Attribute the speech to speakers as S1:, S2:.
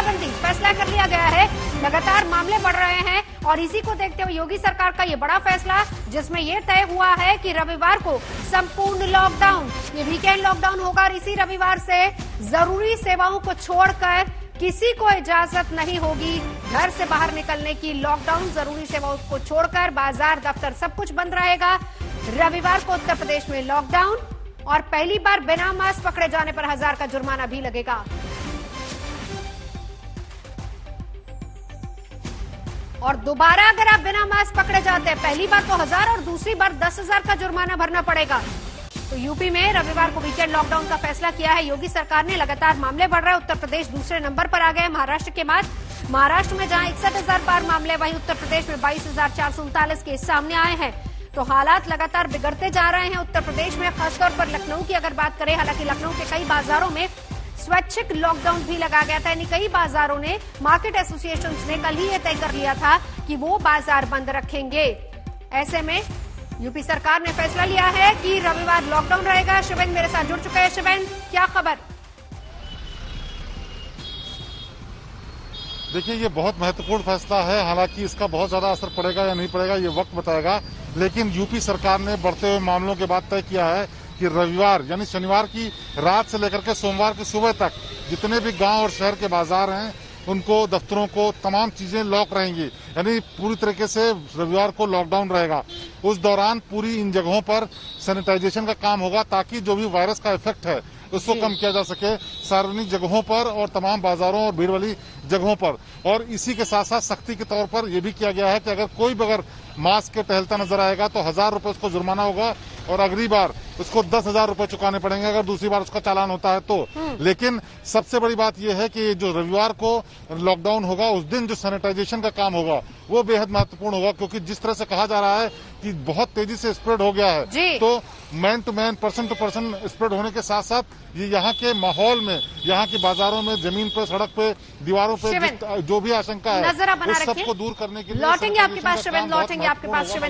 S1: तालाबंदी फैसला कर लिया गया है। लगातार मामले बढ़ रहे हैं और इसी को देखते हुए योगी सरकार का ये बड़ा फैसला, जिसमें यह तय हुआ है कि रविवार को संपूर्ण लॉकडाउन, ये वीकेंड लॉकडाउन होगा और इसी रविवार से जरूरी सेवाओं को छोड़कर किसी को इजाजत नहीं होगी घर से बाहर निकलने की। लॉकडाउन, जरूरी सेवाओं को छोड़कर बाजार, दफ्तर सब कुछ बंद रहेगा। रविवार को उत्तर प्रदेश में लॉकडाउन और पहली बार बिना मास्क पकड़े जाने पर 1000 का जुर्माना भी लगेगा। और दोबारा अगर आप बिना मास्क पकड़े जाते हैं, पहली बार तो 1000 और दूसरी बार 10,000 का जुर्माना भरना पड़ेगा। तो यूपी में रविवार को वीकेंड लॉकडाउन का फैसला किया है योगी सरकार ने। लगातार मामले बढ़ रहे हैं, उत्तर प्रदेश दूसरे नंबर पर आ गए महाराष्ट्र के बाद। महाराष्ट्र में जहां 61,000 पार मामले, वहीं उत्तर प्रदेश में 22,439 केस सामने आए हैं। तो हालात लगातार बिगड़ते जा रहे हैं उत्तर प्रदेश में, खासतौर पर लखनऊ की अगर बात करें। हालांकि लखनऊ के कई बाजारों में स्वैच्छिक लॉकडाउन भी लगा गया था, यानी कई बाजारों ने, मार्केट एसोसिएशन ने कल ही यह तय कर लिया था कि वो बाजार बंद रखेंगे। ऐसे में यूपी सरकार ने फैसला लिया है कि रविवार लॉकडाउन रहेगा। शिवेंद्र मेरे साथ जुड़ चुके हैं। शिवेंद्र, क्या खबर?
S2: देखिए, ये बहुत महत्वपूर्ण फैसला है। हालांकि इसका बहुत ज्यादा असर पड़ेगा या नहीं पड़ेगा ये वक्त बताएगा, लेकिन यूपी सरकार ने बढ़ते हुए मामलों के बाद तय किया है कि रविवार यानी शनिवार की रात से लेकर के सोमवार की सुबह तक जितने भी गांव और शहर के बाजार हैं, उनको, दफ्तरों को, तमाम चीजें लॉक रहेंगी। यानी पूरी तरीके से रविवार को लॉकडाउन रहेगा। उस दौरान पूरी इन जगहों पर सैनिटाइजेशन का काम होगा ताकि जो भी वायरस का इफेक्ट है उसको कम किया जा सके, सार्वजनिक जगहों पर और तमाम बाजारों और भीड़ वाली जगहों पर। और इसी के साथ साथ सख्ती के तौर पर यह भी किया गया है कि अगर कोई बगैर मास्क के टहलता नजर आएगा तो 1000 रुपए उसको जुर्माना होगा और अगली बार उसको 10,000 रुपए चुकाने पड़ेंगे अगर दूसरी बार उसका चालान होता है तो। लेकिन सबसे बड़ी बात यह है कि जो रविवार को लॉकडाउन होगा उस दिन जो सैनिटाइजेशन का काम होगा वो बेहद महत्वपूर्ण होगा, क्योंकि जिस तरह से कहा जा रहा है कि बहुत तेजी से स्प्रेड हो गया है, तो man to man, person to person spread होने के साथ साथ ये यहाँ के माहौल में, यहाँ के बाजारों में, जमीन पर, सड़क पे, दीवारों पे जो भी आशंका है उस सबको दूर करने के लिए
S1: लौटेंगे आपके पास शिवेंद्र, लौटेंगे आपके पास शिवेंद्र।